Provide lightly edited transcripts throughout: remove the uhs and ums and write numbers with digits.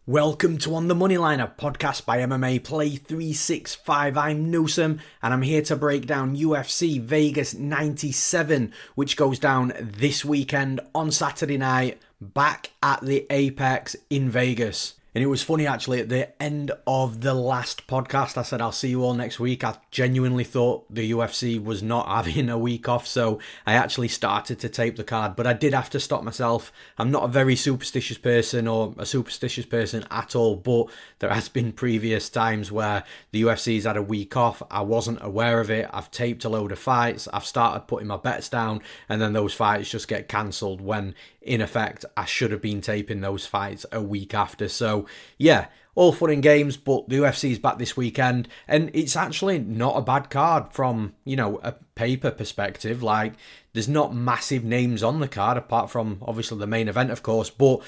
Welcome to On the Moneyline, a podcast by MMA Play 365. I'm Newsome, and I'm here to break down UFC Vegas 97, which goes down this weekend on Saturday night, back at the Apex in Vegas. And it was funny, actually, at the end of the last podcast, I said, I'll see you all next week. I genuinely thought the UFC was not having a week off, so I actually started to tape the card, but I did have to stop myself. I'm not a very superstitious person or a superstitious person at all, but there has been previous times where the UFC's had a week off. I wasn't aware of it. I've taped a load of fights. I've started putting my bets down, and then those fights just get cancelled when, in effect, I should have been taping those fights a week after. So yeah, all fun and games, but the UFC is back this weekend, and it's actually not a bad card from, a paper perspective. Like, there's not massive names on the card, apart from, obviously, the main event, of course, but,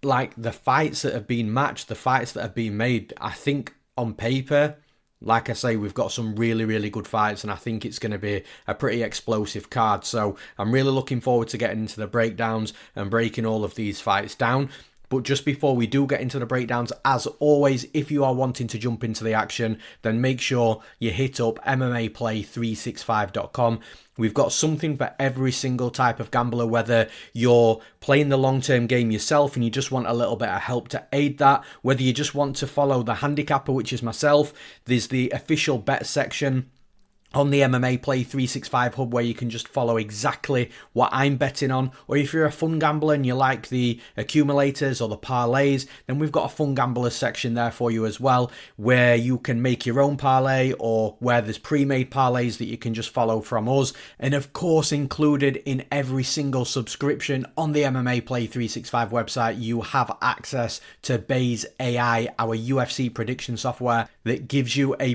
like, the fights that have been matched, the fights that have been made, I think, on paper, like I say, we've got some really, really good fights, and I think it's going to be a pretty explosive card. So I'm really looking forward to getting into the breakdowns and breaking all of these fights down. But just before we do get into the breakdowns, as always, if you are wanting to jump into the action, then make sure you hit up MMAplay365.com. We've got something for every single type of gambler, whether you're playing the long-term game yourself and you just want a little bit of help to aid that, whether you just want to follow the handicapper, which is myself. There's the official bet section on the MMA Play 365 hub where you can just follow exactly what I'm betting on. Or if you're a fun gambler and you like the accumulators or the parlays, then we've got a fun gamblers section there for you as well, where you can make your own parlay or where there's pre-made parlays that you can just follow from us. And of course, included in every single subscription on the MMA Play 365 website, you have access to Base AI, our UFC prediction software that gives you a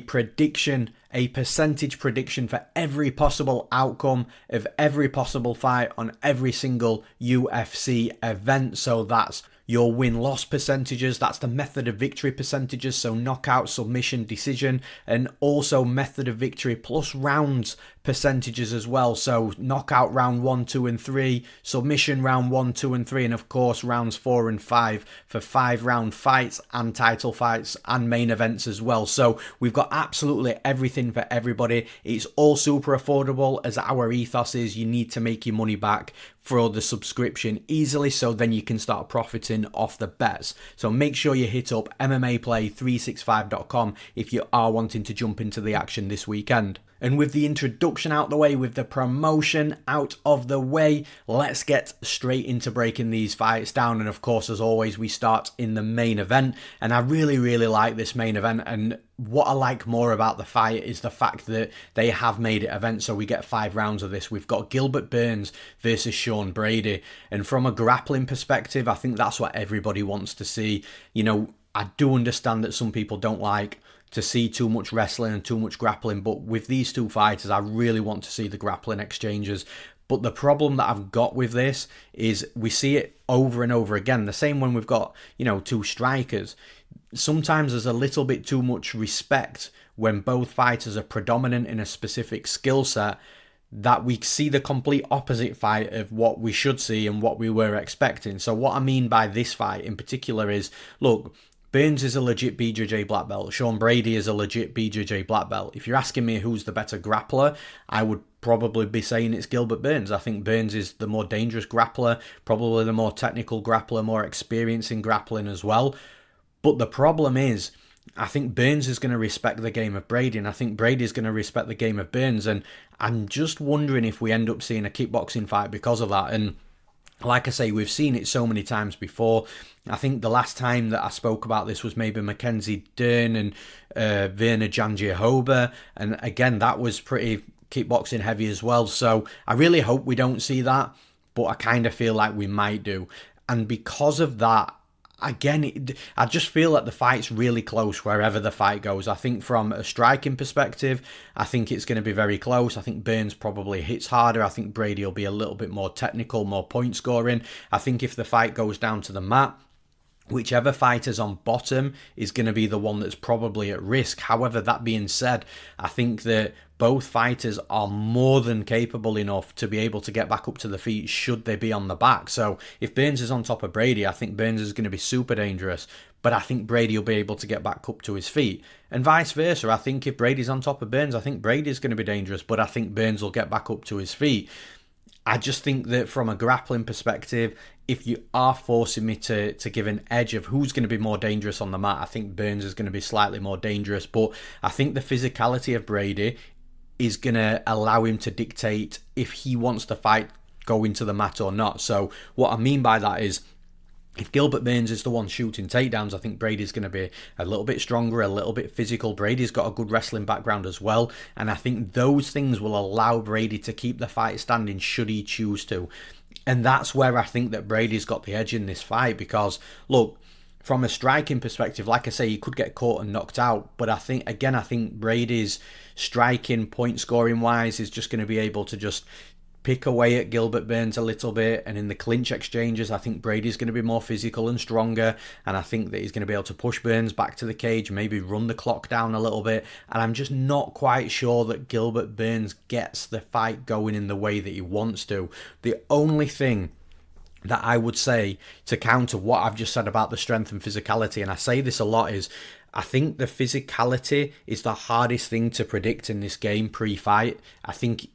percentage prediction for every possible outcome of every possible fight on every single UFC event. So that's your win-loss percentages, that's the method of victory percentages, so knockout, submission, decision, and also method of victory plus rounds percentages as well. So knockout round 1, 2, and 3, submission round 1, 2, and 3, and of course rounds 4 and 5 for 5-round fights and title fights and main events as well. So we've got absolutely everything for everybody. It's all super affordable, as our ethos is you need to make your money back for the subscription easily, so then you can start profiting off the bets. So make sure you hit up MMAplay365.com if you are wanting to jump into the action this weekend. And with the introduction out the way, with the promotion out of the way, let's get straight into breaking these fights down. And of course, as always, we start in the main event. And I really, really like this main event. And what I like more about the fight is the fact that they have made it event, so we get 5 rounds of this. We've got Gilbert Burns versus Sean Brady. And from a grappling perspective, I think that's what everybody wants to see. I do understand that some people don't like to see too much wrestling and too much grappling, but with these two fighters, I really want to see the grappling exchanges. But the problem that I've got with this is we see it over and over again. The same when we've got, two strikers. Sometimes there's a little bit too much respect when both fighters are predominant in a specific skill set, that we see the complete opposite fight of what we should see and what we were expecting. So what I mean by this fight in particular is, look, Burns is a legit BJJ black belt. Sean Brady is a legit BJJ black belt. If you're asking me who's the better grappler, I would probably be saying it's Gilbert Burns. I think Burns is the more dangerous grappler, probably the more technical grappler, more experienced in grappling as well. But the problem is, I think Burns is going to respect the game of Brady, and I think Brady is going to respect the game of Burns. And I'm just wondering if we end up seeing a kickboxing fight because of that. And like I say, we've seen it so many times before. I think the last time that I spoke about this was maybe Mackenzie Dern and Werner Jandiahoba. And again, that was pretty kickboxing heavy as well. So I really hope we don't see that, but I kind of feel like we might do. And because of that, again, I just feel that the fight's really close wherever the fight goes. I think from a striking perspective, I think it's going to be very close. I think Burns probably hits harder. I think Brady will be a little bit more technical, more point scoring. I think if the fight goes down to the mat, whichever fighter's on bottom is going to be the one that's probably at risk. However, that being said, I think that both fighters are more than capable enough to be able to get back up to the feet should they be on the back. So if Burns is on top of Brady, I think Burns is going to be super dangerous, but I think Brady will be able to get back up to his feet. And vice versa, I think if Brady's on top of Burns, I think Brady's going to be dangerous, but I think Burns will get back up to his feet. I just think that from a grappling perspective, if you are forcing me to give an edge of who's going to be more dangerous on the mat, I think Burns is going to be slightly more dangerous. But I think the physicality of Brady is going to allow him to dictate if he wants to fight going to the mat or not. So what I mean by that is, if Gilbert Burns is the one shooting takedowns, I think Brady's going to be a little bit stronger, a little bit physical. Brady's got a good wrestling background as well. And I think those things will allow Brady to keep the fight standing should he choose to. And that's where I think that Brady's got the edge in this fight. Because, look, from a striking perspective, like I say, he could get caught and knocked out. But I think Brady's striking, point scoring wise, is just going to be able to just pick away at Gilbert Burns a little bit, and in the clinch exchanges I think Brady's going to be more physical and stronger, and I think that he's going to be able to push Burns back to the cage, maybe run the clock down a little bit, and I'm just not quite sure that Gilbert Burns gets the fight going in the way that he wants to. The only thing that I would say to counter what I've just said about the strength and physicality, and I say this a lot, is I think the physicality is the hardest thing to predict in this game pre-fight. I think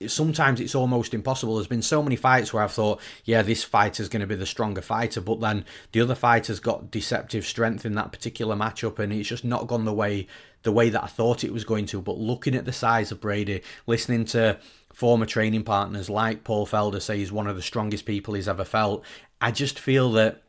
sometimes it's almost impossible. There's been so many fights where I've thought, yeah, this fighter's going to be the stronger fighter, but then the other fighter's got deceptive strength in that particular matchup, and it's just not gone the way that I thought it was going to. But looking at the size of Brady, listening to former training partners like Paul Felder say he's one of the strongest people he's ever felt, I just feel that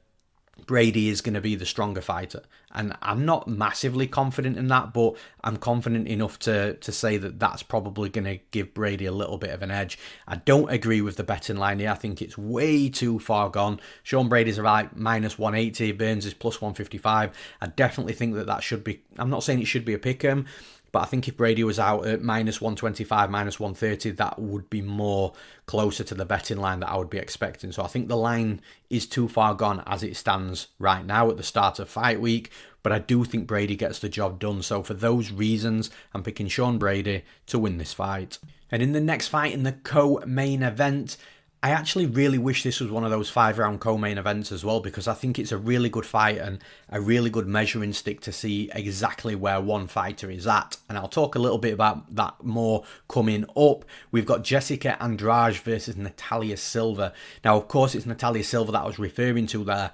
Brady is going to be the stronger fighter. And I'm not massively confident in that, but I'm confident enough to say that that's probably going to give Brady a little bit of an edge. I don't agree with the betting line here. I think it's way too far gone. Sean Brady's about minus 180, Burns is plus 155. I definitely think that should be, I'm not saying it should be a pick 'em, but I think if Brady was out at minus 125, minus 130, that would be more closer to the betting line that I would be expecting. So I think the line is too far gone as it stands right now at the start of fight week. But I do think Brady gets the job done. So for those reasons, I'm picking Sean Brady to win this fight. And in the next fight, in the co-main event, I actually really wish this was one of those 5-round co-main events as well, because I think it's a really good fight and a really good measuring stick to see exactly where one fighter is at. And I'll talk a little bit about that more coming up. We've got Jessica Andrade versus Natalia Silva. Now, of course, it's Natalia Silva that I was referring to there.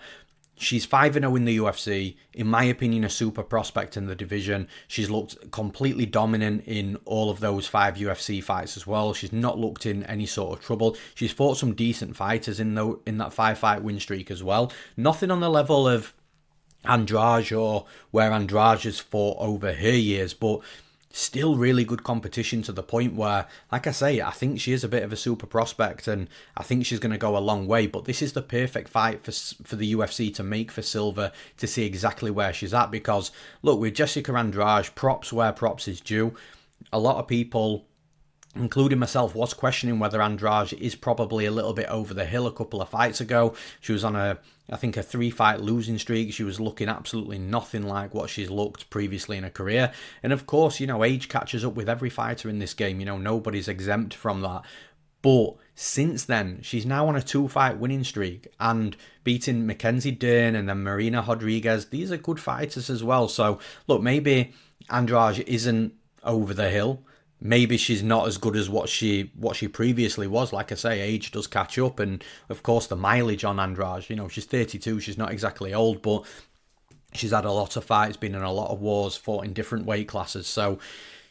She's 5-0 in the UFC. In my opinion, a super prospect in the division. She's looked completely dominant in all of those 5 UFC fights as well. She's not looked in any sort of trouble. She's fought some decent fighters in that 5-fight win streak as well. Nothing on the level of Andrade or where Andrade has fought over her years, but still really good competition to the point where, like I say, I think she is a bit of a super prospect and I think she's going to go a long way. But this is the perfect fight for the UFC to make for Silva to see exactly where she's at, because look, with Jessica Andrade, props where props is due. A lot of people, including myself, was questioning whether Andrade is probably a little bit over the hill a couple of fights ago. She was on a 3-fight losing streak. She was looking absolutely nothing like what she's looked previously in her career. And of course, age catches up with every fighter in this game. Nobody's exempt from that. But since then, she's now on a 2-fight winning streak and beating Mackenzie Dern and then Marina Rodriguez. These are good fighters as well. So look, maybe Andrade isn't over the hill. Maybe she's not as good as what she previously was. Like I say, age does catch up, and of course the mileage on Andrade. She's 32. She's not exactly old, but she's had a lot of fights, been in a lot of wars, fought in different weight classes. So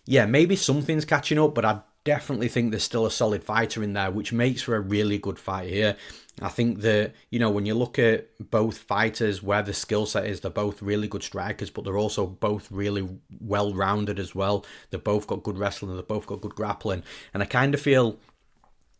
yeah, maybe something's catching up, but I definitely think there's still a solid fighter in there, which makes for a really good fight here. I think that, when you look at both fighters, where the skill set is, they're both really good strikers, but they're also both really well-rounded as well. They've both got good wrestling, they've both got good grappling. And I kind of feel,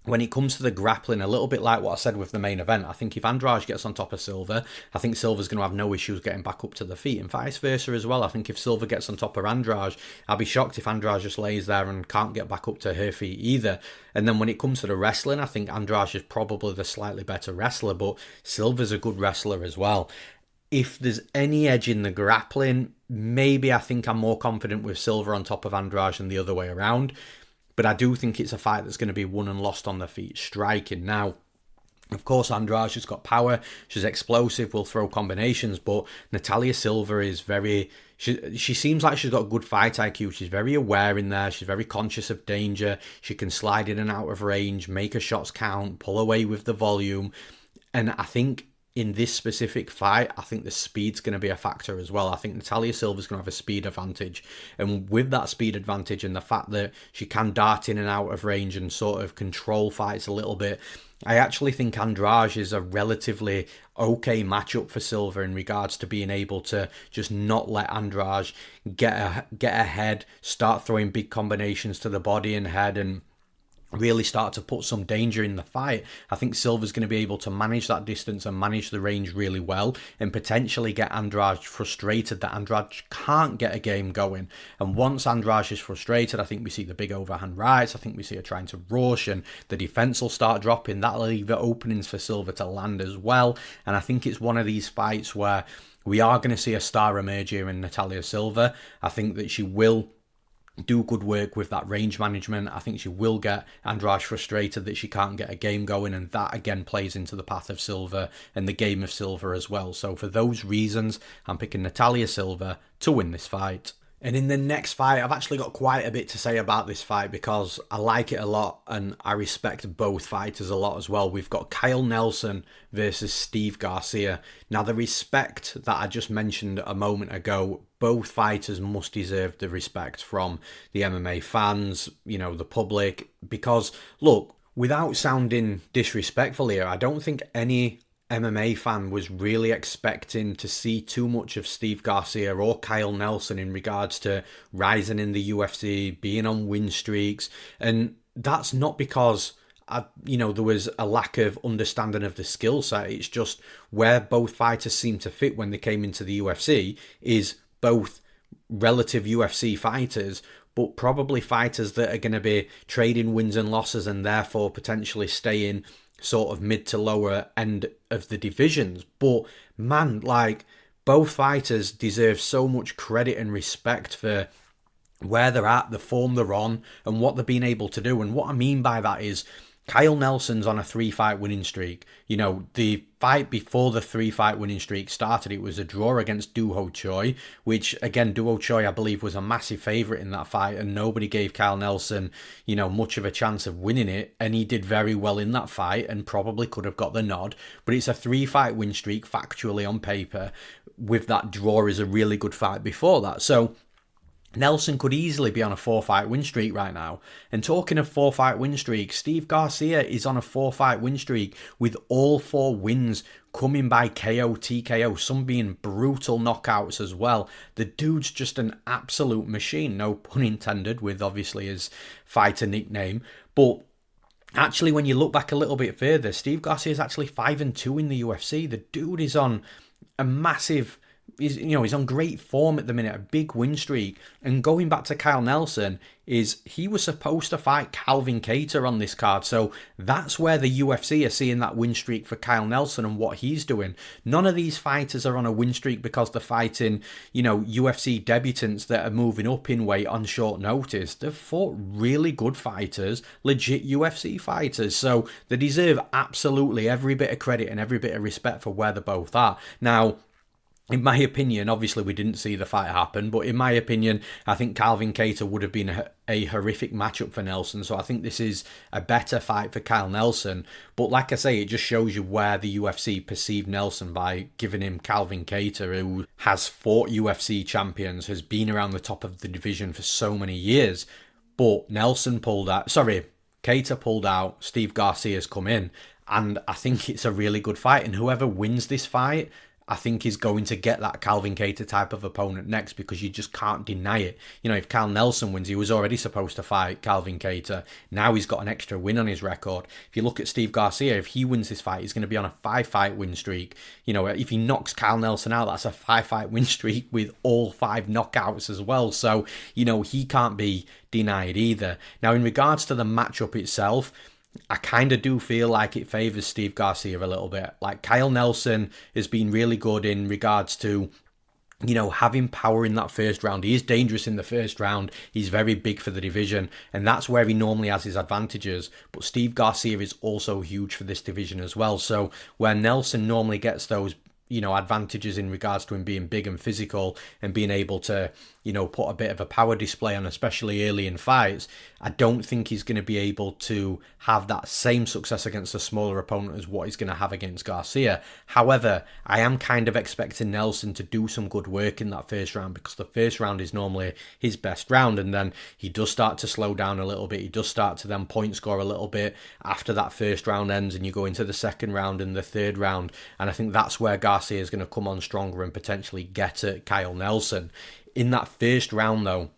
when it comes to the grappling, a little bit like what I said with the main event, I think if Andrade gets on top of Silva, I think Silva's going to have no issues getting back up to the feet, and vice versa as well. I think if Silva gets on top of Andrade, I'll be shocked if Andrade just lays there and can't get back up to her feet either. And then when it comes to the wrestling, I think Andrade is probably the slightly better wrestler, but Silva's a good wrestler as well. If there's any edge in the grappling, maybe I think I'm more confident with Silva on top of Andrade than the other way around. But I do think it's a fight that's going to be won and lost on the feet striking. Now, of course, Andrade has got power. She's explosive, will throw combinations. But Natalia Silva is very... She seems like she's got good fight IQ. She's very aware in there. She's very conscious of danger. She can slide in and out of range, make her shots count, pull away with the volume. And I think in this specific fight, I think the speed's going to be a factor as well. I think Natalia Silva's going to have a speed advantage. And with that speed advantage and the fact that she can dart in and out of range and sort of control fights a little bit, I actually think Andrade is a relatively okay matchup for Silva in regards to being able to just not let Andrade get ahead, start throwing big combinations to the body and head, and really start to put some danger in the fight. I think Silva's going to be able to manage that distance and manage the range really well, and potentially get Andrade frustrated that Andrade can't get a game going. And once Andrade is frustrated, I think we see the big overhand rights. I think we see her trying to rush, and the defense will start dropping. That'll leave the openings for Silva to land as well. And I think it's one of these fights where we are going to see a star emerge here in Natalia Silva. I think that she will do good work with that range management. I think she will get Andrade frustrated that she can't get a game going, and that again plays into the path of Silva and the game of Silva as well. So for those reasons, I'm picking Natalia Silva to win this fight. And in the next fight, I've actually got quite a bit to say about this fight because I like it a lot and I respect both fighters a lot as well. We've got Kyle Nelson versus Steve Garcia. Now, the respect that I just mentioned a moment ago, both fighters must deserve the respect from the MMA fans, you know, the public, because, look, without sounding disrespectful here, I don't think any MMA fan was really expecting to see too much of Steve Garcia or Kyle Nelson in regards to rising in the UFC, being on win streaks. And that's not because there was a lack of understanding of the skill set. It's just where both fighters seem to fit when they came into the UFC is both relative UFC fighters, but probably fighters that are going to be trading wins and losses and therefore potentially staying sort of mid to lower end of the divisions. But man, like, both fighters deserve so much credit and respect for where they're at, the form they're on, and what they've been able to do. And what I mean by that is Kyle Nelson's on a 3-fight winning streak. You know, the fight before the 3-fight winning streak started, it was a draw against Doo Ho Choi, which, again, Doo Ho Choi, I believe, was a massive favourite in that fight, and nobody gave Kyle Nelson, you know, much of a chance of winning it, and he did very well in that fight and probably could have got the nod. But it's a 3-fight win streak, factually on paper, with that draw is a really good fight before that. So Nelson could easily be on a 4-fight win streak right now. And talking of 4-fight win streak, Steve Garcia is on a 4-fight win streak with all 4 wins coming by KO, TKO, some being brutal knockouts as well. The dude's just an absolute machine, no pun intended, with obviously his fighter nickname. But actually, when you look back a little bit further, Steve Garcia is actually 5-2 in the UFC. The dude is on a massive... He's on great form at the minute, a big win streak. And going back to Kyle Nelson, he was supposed to fight Calvin Kattar on this card. So that's where the UFC are seeing that win streak for Kyle Nelson and what he's doing. None of these fighters are on a win streak because they're fighting, UFC debutants that are moving up in weight on short notice. They've fought really good fighters, legit UFC fighters. So they deserve absolutely every bit of credit and every bit of respect for where they both are. Now, in my opinion, obviously we didn't see the fight happen, but in my opinion, I think Calvin Kattar would have been a horrific matchup for Nelson. So I think this is a better fight for Kyle Nelson. But like I say, it just shows you where the UFC perceived Nelson by giving him Calvin Kattar, who has fought UFC champions, has been around the top of the division for so many years. But Kattar pulled out, Steve Garcia's come in, and I think it's a really good fight. And whoever wins this fight, I think he's going to get that Calvin Kattar type of opponent next, because you just can't deny it. If Kyle Nelson wins, he was already supposed to fight Calvin Kattar. Now he's got an extra win on his record. If you look at Steve Garcia, if he wins this fight, he's going to be on a 5-fight win streak. If he knocks Kyle Nelson out, that's a 5-fight win streak with all 5 knockouts as well. So, he can't be denied either. Now, in regards to the matchup itself, I kind of do feel like it favours Steve Garcia a little bit. Like, Kyle Nelson has been really good in regards to, you know, having power in that first round. He is dangerous in the first round. He's very big for the division, and that's where he normally has his advantages. But Steve Garcia is also huge for this division as well. So where Nelson normally gets those, you know, advantages in regards to him being big and physical and being able to, you know, put a bit of a power display on, especially early in fights, I don't think he's going to be able to have that same success against a smaller opponent as what he's going to have against Garcia. However, I am kind of expecting Nelson to do some good work in that first round, because the first round is normally his best round, and then he does start to slow down a little bit. He does start to then point score a little bit after that first round ends, and you go into the second round and the third round, and I think that's where Garcia is going to come on stronger and potentially get at Kyle Nelson. In that first round, though,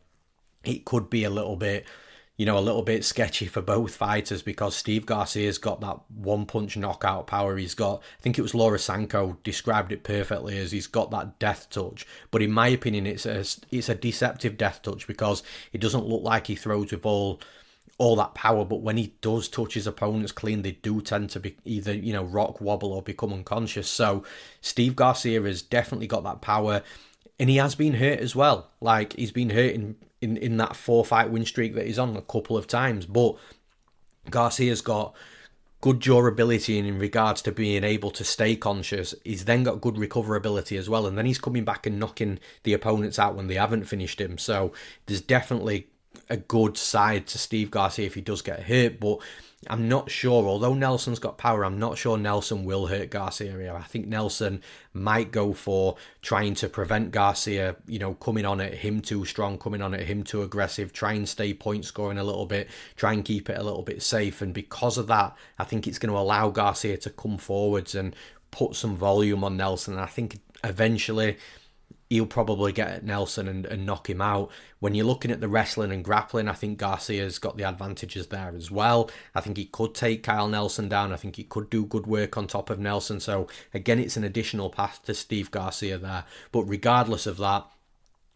it could be a little bit, you know, a little bit sketchy for both fighters, because Steve Garcia's got that one-punch knockout power. He's got, I think it was Laura Sanko described it perfectly as, he's got that death touch. But in my opinion, it's a deceptive death touch, because it doesn't look like he throws with all that power, but when he does touch his opponents clean, they do tend to be either, you know, rock, wobble, or become unconscious. So Steve Garcia has definitely got that power, and he has been hurt as well. Like, he's been hurt in that 4-fight win streak that he's on a couple of times, but Garcia's got good durability in regards to being able to stay conscious. He's then got good recoverability as well, and then he's coming back and knocking the opponents out when they haven't finished him. So there's definitely a good side to Steve Garcia if he does get hurt, but I'm not sure. Although Nelson's got power, I'm not sure Nelson will hurt Garcia here. I think Nelson might go for trying to prevent Garcia, you know, coming on at him too strong, coming on at him too aggressive, try and stay point scoring a little bit, try and keep it a little bit safe. And because of that, I think it's going to allow Garcia to come forwards and put some volume on Nelson. And I think eventually he'll probably get at Nelson and knock him out. When you're looking at the wrestling and grappling, I think Garcia's got the advantages there as well. I think he could take Kyle Nelson down. I think he could do good work on top of Nelson. So again, it's an additional path to Steve Garcia there. But regardless of that,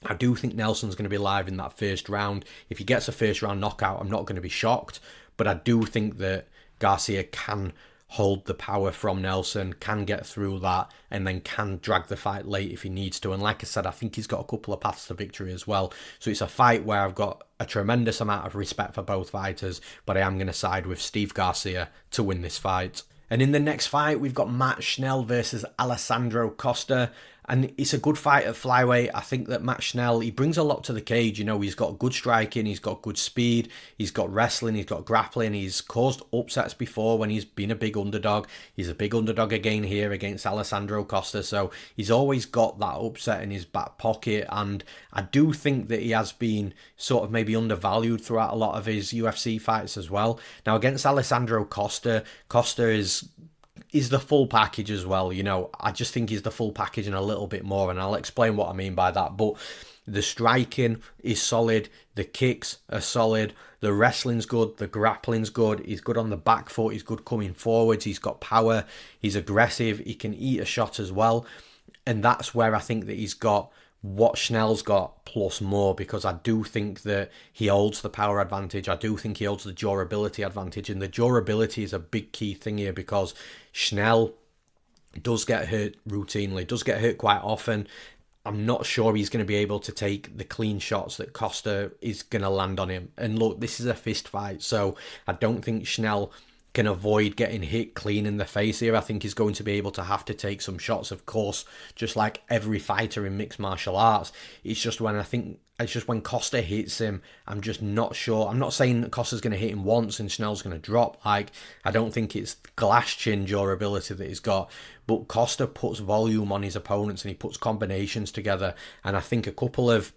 I do think Nelson's going to be live in that first round. If he gets a first round knockout, I'm not going to be shocked. But I do think that Garcia can hold the power from Nelson, can get through that, and then can drag the fight late if he needs to. And like I said, I think he's got a couple of paths to victory as well. So it's a fight where I've got a tremendous amount of respect for both fighters, but I am going to side with Steve Garcia to win this fight. And in the next fight, we've got Matt Schnell versus Alessandro Costa. And it's a good fight at flyweight. I think that Matt Schnell, he brings a lot to the cage. You know, he's got good striking, he's got good speed, he's got wrestling, he's got grappling. He's caused upsets before when he's been a big underdog. He's a big underdog again here against Alessandro Costa. So he's always got that upset in his back pocket. And I do think that he has been sort of maybe undervalued throughout a lot of his UFC fights as well. Now, against Alessandro Costa, Costa is the full package as well. You know, I just think he's the full package and a little bit more, and I'll explain what I mean by that. But the striking is solid, the kicks are solid, the wrestling's good, the grappling's good, he's good on the back foot, he's good coming forwards, he's got power, he's aggressive, he can eat a shot as well. And that's where I think that he's got what Schnell's got plus more, because I do think that he holds the power advantage. I do think he holds the durability advantage, and the durability is a big key thing here, because Schnell does get hurt routinely, does get hurt quite often. I'm not sure he's going to be able to take the clean shots that Costa is going to land on him. And look, this is a fist fight, so I don't think Schnell can avoid getting hit clean in the face here. I think he's going to be able to have to take some shots, of course, just like every fighter in mixed martial arts. It's just when Costa hits him, I'm just not sure. I'm not saying that Costa's going to hit him once and Schnell's going to drop. Like, I don't think it's glass chin durability that he's got, but Costa puts volume on his opponents and he puts combinations together. And I think a couple of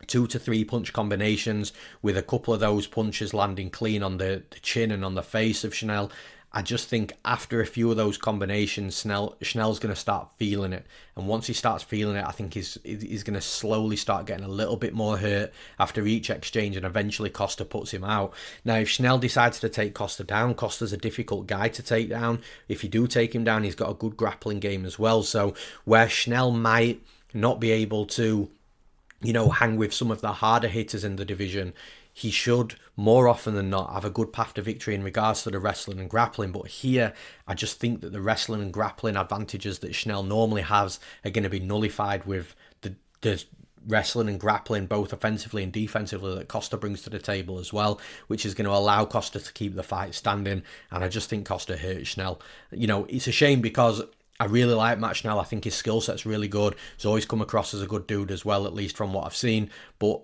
2 to 3 punch combinations with a couple of those punches landing clean on the chin and on the face of Schnell, I just think after a few of those combinations, Schnell's going to start feeling it. And once he starts feeling it, I think he's going to slowly start getting a little bit more hurt after each exchange, and eventually Costa puts him out. Now, if Schnell decides to take Costa down, Costa's a difficult guy to take down. If you do take him down, he's got a good grappling game as well. So where Schnell might not be able to, you know, hang with some of the harder hitters in the division, he should more often than not have a good path to victory in regards to the wrestling and grappling. But here, I just think that the wrestling and grappling advantages that Schnell normally has are going to be nullified with the wrestling and grappling, both offensively and defensively, that Costa brings to the table as well, which is going to allow Costa to keep the fight standing. And I just think Costa hurts Schnell. It's a shame because I really like Matt Schnell. I think his skill set's really good. He's always come across as a good dude as well, at least from what I've seen. But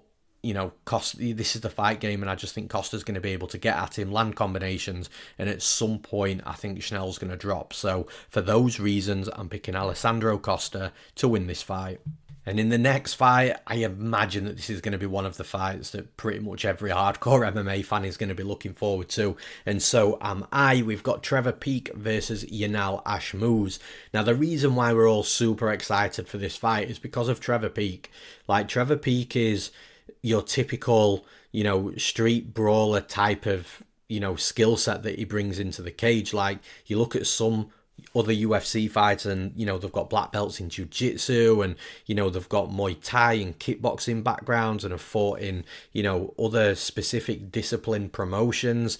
Costa, this is the fight game, and I just think Costa's going to be able to get at him, land combinations, and at some point, I think Schnell's going to drop. So for those reasons, I'm picking Alessandro Costa to win this fight. And in the next fight, I imagine that this is going to be one of the fights that pretty much every hardcore MMA fan is going to be looking forward to. And so am I. We've got Trevor Peek versus Yanal Ashmouz. Now, the reason why we're all super excited for this fight is because of Trevor Peek. Like, Trevor Peek is your typical, street brawler type of, skill set that he brings into the cage. Like, you look at some other UFC fighters and, they've got black belts in jiu-jitsu and, they've got Muay Thai and kickboxing backgrounds and have fought in, other specific discipline promotions.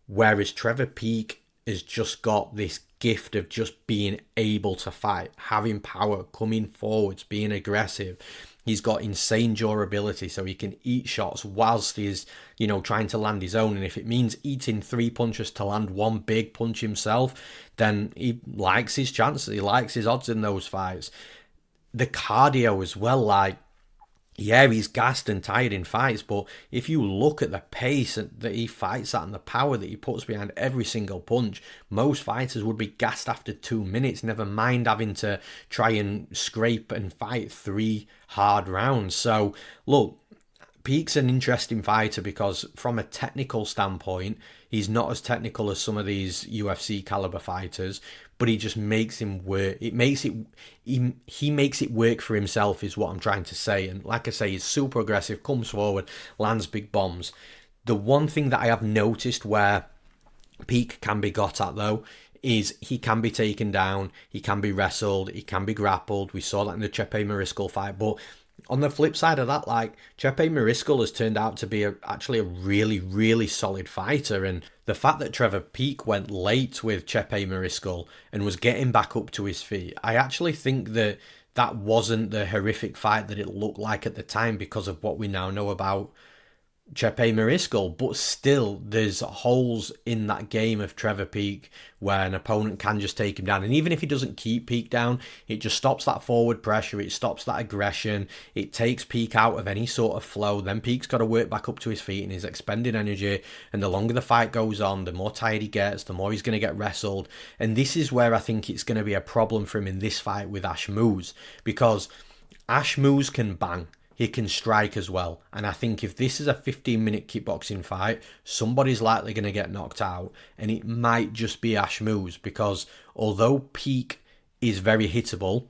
Whereas Trevor Peek has just got this gift of just being able to fight, having power, coming forwards, being aggressive. He's got insane durability, so he can eat shots whilst he's, trying to land his own. And if it means eating 3 punches to land one big punch himself, then he likes his chances. He likes his odds in those fights. The cardio as well, he's gassed and tired in fights, but if you look at the pace that he fights at and the power that he puts behind every single punch, most fighters would be gassed after 2 minutes, never mind having to try and scrape and fight 3 hard rounds. So, look, Peek's an interesting fighter because from a technical standpoint, he's not as technical as some of these UFC caliber fighters, but he just makes him work. He makes it work for himself is what I'm trying to say. And like I say, he's super aggressive, comes forward, lands big bombs. The one thing that I have noticed where Peek can be got at though is he can be taken down, he can be wrestled, he can be grappled. We saw that in the Chepe Mariscal fight, but on the flip side of that, Chepe Mariscal has turned out to be actually a really, really solid fighter. And the fact that Trevor Peek went late with Chepe Mariscal and was getting back up to his feet, I actually think that wasn't the horrific fight that it looked like at the time because of what we now know about Chepe Mariscal. But still, there's holes in that game of Trevor Peek where an opponent can just take him down. And even if he doesn't keep Peek down, it just stops that forward pressure, it stops that aggression, it takes Peek out of any sort of flow. Then Peek's got to work back up to his feet and he's expending energy. And the longer the fight goes on, the more tired he gets, the more he's going to get wrestled. And this is where I think it's going to be a problem for him in this fight with Ashmouz, because Ashmouz can bang. He can strike as well. And I think if this is a 15-minute kickboxing fight, somebody's likely going to get knocked out. And it might just be Ashmouz, because although Peek is very hittable,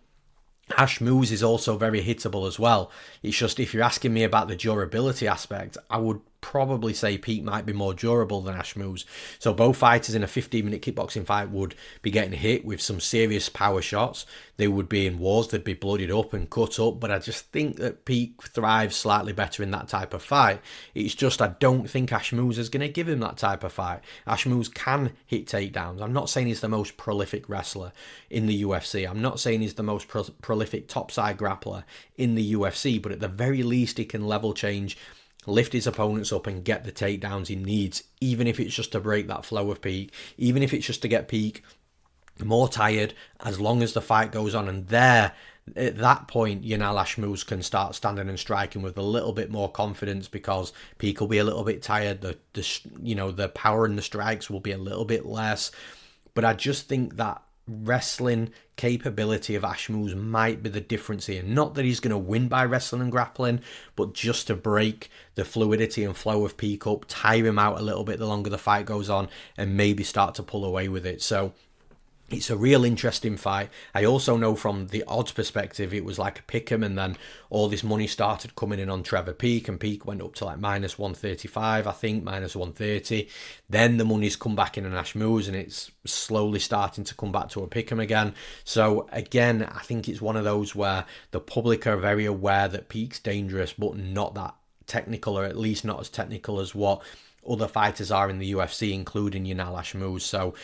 Ashmouz is also very hittable as well. It's just, if you're asking me about the durability aspect, I would probably say Peek might be more durable than Ashmouz. So both fighters in a 15-minute kickboxing fight would be getting hit with some serious power shots. They would be in wars, they'd be bloodied up and cut up, but I just think that Peek thrives slightly better in that type of fight. It's just, I don't think Ashmouz is going to give him that type of fight. Ashmouz can hit takedowns. I'm not saying he's the most prolific wrestler in the UFC. I'm not saying he's the most prolific topside grappler in the UFC, but at the very least he can level change, lift his opponents up and get the takedowns he needs, even if it's just to break that flow of Peek, even if it's just to get Peek more tired, as long as the fight goes on. And there, at that point, Yanal Ashmouz can start standing and striking with a little bit more confidence, because Peek will be a little bit tired, the power in the strikes will be a little bit less. But I just think that wrestling capability of Ashmouz might be the difference here. Not that he's going to win by wrestling and grappling, but just to break the fluidity and flow of Peek up, tire him out a little bit the longer the fight goes on, and maybe start to pull away with it. So it's a real interesting fight. I also know from the odds perspective, it was like a pick'em, and then all this money started coming in on Trevor Peek, and Peek went up to like minus 135, I think, minus 130. Then the money's come back in on Ashmouz, and it's slowly starting to come back to a pick'em again. So again, I think it's one of those where the public are very aware that Peek's dangerous, but not that technical, or at least not as technical as what other fighters are in the UFC, including Yanal Ashmouz. So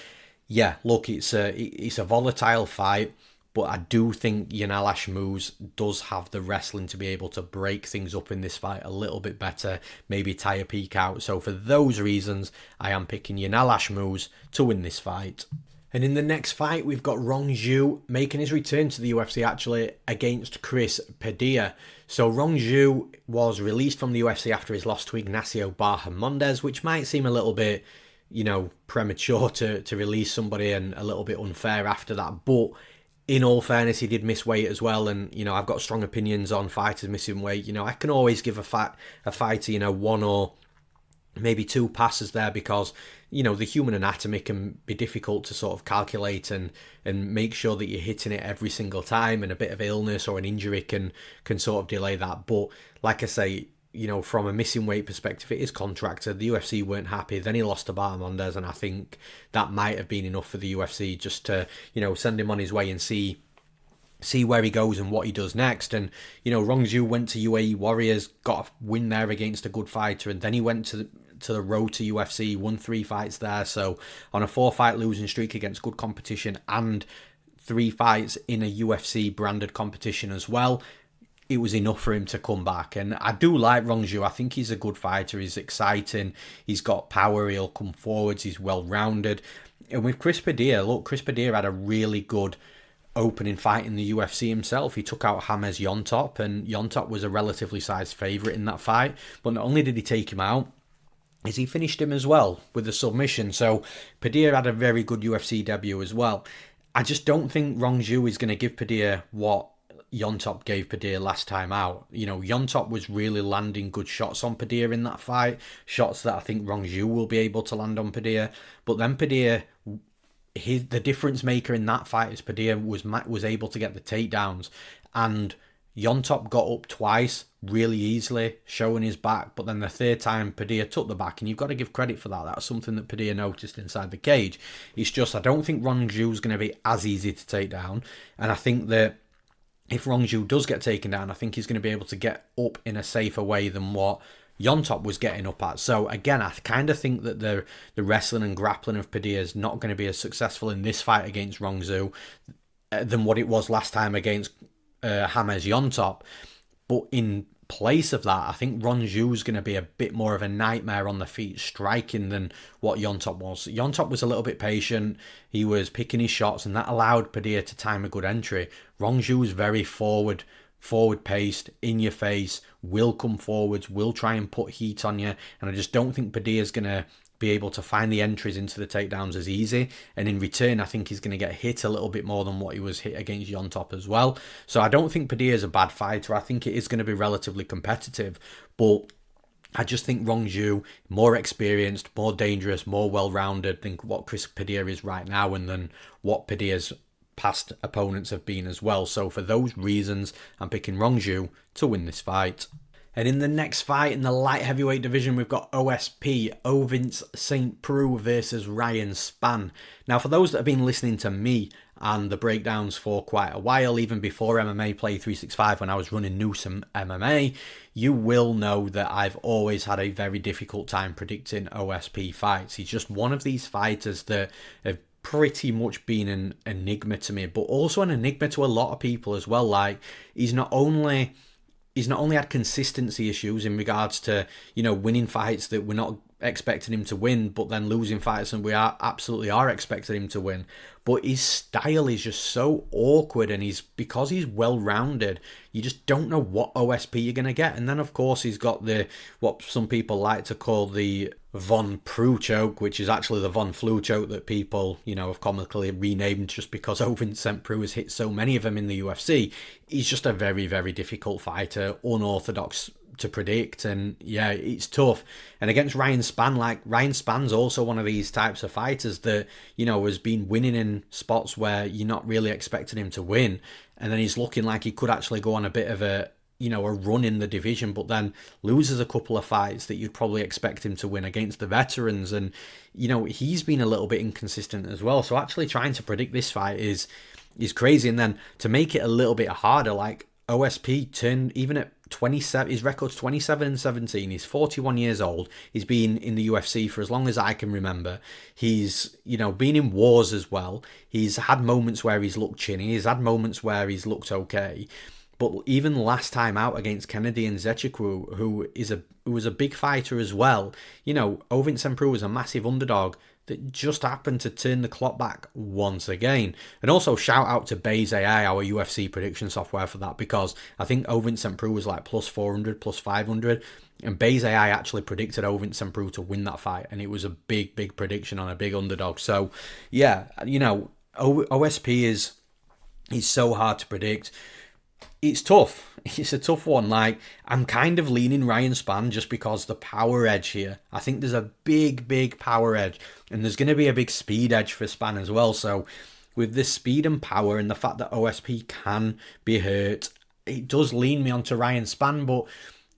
yeah, look, it's a volatile fight, but I do think Yanal Ashmouz does have the wrestling to be able to break things up in this fight a little bit better, maybe tie a peak out. So for those reasons, I am picking Yanal Ashmouz to win this fight. And in the next fight, we've got Rongzhu making his return to the UFC, actually, against Chris Padilla. So Rongzhu was released from the UFC after his loss to Ignacio Bahamondes, which might seem a little bit, premature to release somebody and a little bit unfair after that. But in all fairness, he did miss weight as well. And, I've got strong opinions on fighters missing weight. I can always give a fighter, one or maybe two passes there, because the human anatomy can be difficult to sort of calculate and make sure that you're hitting it every single time, and a bit of illness or an injury can sort of delay that. But like I say, from a missing weight perspective, it is contracted. The UFC weren't happy. Then he lost to Bahamondes, and I think that might have been enough for the UFC just to send him on his way and see where he goes and what he does next. And Rongzhu went to UAE Warriors, got a win there against a good fighter, and then he went to the road to UFC, won 3 fights there. So on a 4-fight losing streak against good competition and 3 fights in a UFC branded competition as well, it was enough for him to come back. And I do like Rongzhu. I think he's a good fighter. He's exciting. He's got power. He'll come forwards. He's well-rounded. And with Chris Padilla, look, Chris Padilla had a really good opening fight in the UFC himself. He took out James Yontop, and Yontop was a relatively sized favourite in that fight. But not only did he take him out, is he finished him as well with a submission. So Padilla had a very good UFC debut as well. I just don't think Rongzhu is going to give Padilla what Yontop gave Padilla last time out. Yontop was really landing good shots on Padilla in that fight, shots that I think Rongzhu will be able to land on Padilla. But then Padilla, the difference maker in that fight is Padilla was able to get the takedowns, and Yontop got up twice really easily, showing his back, but then the third time Padilla took the back, and you've got to give credit for that. That's something that Padilla noticed inside the cage. It's just, I don't think Rongzhu's going to be as easy to take down, and I think that if Rongzhu does get taken down, I think he's going to be able to get up in a safer way than what Yontop was getting up at. So again, I kind of think that the wrestling and grappling of Padilla is not going to be as successful in this fight against Rongzhu than what it was last time against James Yontop. But in place of that, I think Rongzhu is going to be a bit more of a nightmare on the feet striking than what Yontop was. Yontop was a little bit patient. He was picking his shots, and that allowed Padilla to time a good entry. Rongzhu was very forward paced, in your face, will come forwards, will try and put heat on you, and I just don't think Padilla's going to be able to find the entries into the takedowns as easy, and in return I think he's going to get hit a little bit more than what he was hit against Yontop as well. So I don't think Padilla is a bad fighter. I think it is going to be relatively competitive, but I just think Rongzhu, more experienced, more dangerous, more well-rounded than what Chris Padilla is right now, and than what Padilla's past opponents have been as well. So for those reasons, I'm picking Rongzhu to win this fight. And in the next fight in the light heavyweight division, we've got OSP, Ovince St. Preux versus Ryan Spann. Now, for those that have been listening to me and the breakdowns for quite a while, even before MMA Play 365 when I was running Newsome MMA, you will know that I've always had a very difficult time predicting OSP fights. He's just one of these fighters that have pretty much been an enigma to me, but also an enigma to a lot of people as well. Like, he's not only had consistency issues in regards to, winning fights that we're not expecting him to win, but then losing fights and we absolutely are expecting him to win. But his style is just so awkward, and because he's well-rounded, you just don't know what OSP you're going to get. And then, of course, he's got what some people like to call the Von Preux choke, which is actually the Von Flu choke that people, have comically renamed just because Ovince St. Preux has hit so many of them in the UFC. He's just a very, very difficult fighter, unorthodox to predict, and yeah, it's tough. And against Ryan Spann, Ryan Spann's also one of these types of fighters that, has been winning in spots where you're not really expecting him to win, and then he's looking like he could actually go on a bit of a run in the division, but then loses a couple of fights that you'd probably expect him to win against the veterans. And he's been a little bit inconsistent as well, so actually trying to predict this fight is crazy. And then to make it a little bit harder, like OSP turned, even at 27, his record's 27-17. He's 41 years old. He's been in the UFC for as long as I can remember. He's, been in wars as well. He's had moments where he's looked chinny. He's had moments where he's looked okay. But even last time out against Kennedy and Zechiku, who was a big fighter as well, Ovince and Preux was a massive underdog that just happened to turn the clock back once again. And also shout out to Base AI, our UFC prediction software, for that, because I think Ovince and Preux was like plus 400, plus 500, and Base AI actually predicted Ovince and Preux to win that fight, and it was a big, big prediction on a big underdog. So, yeah, OSP is so hard to predict. It's tough. It's a tough one. Like, I'm kind of leaning Ryan Spann just because the power edge here. I think there's a big, big power edge, and there's going to be a big speed edge for Spann as well. So with this speed and power and the fact that OSP can be hurt, it does lean me onto Ryan Spann. But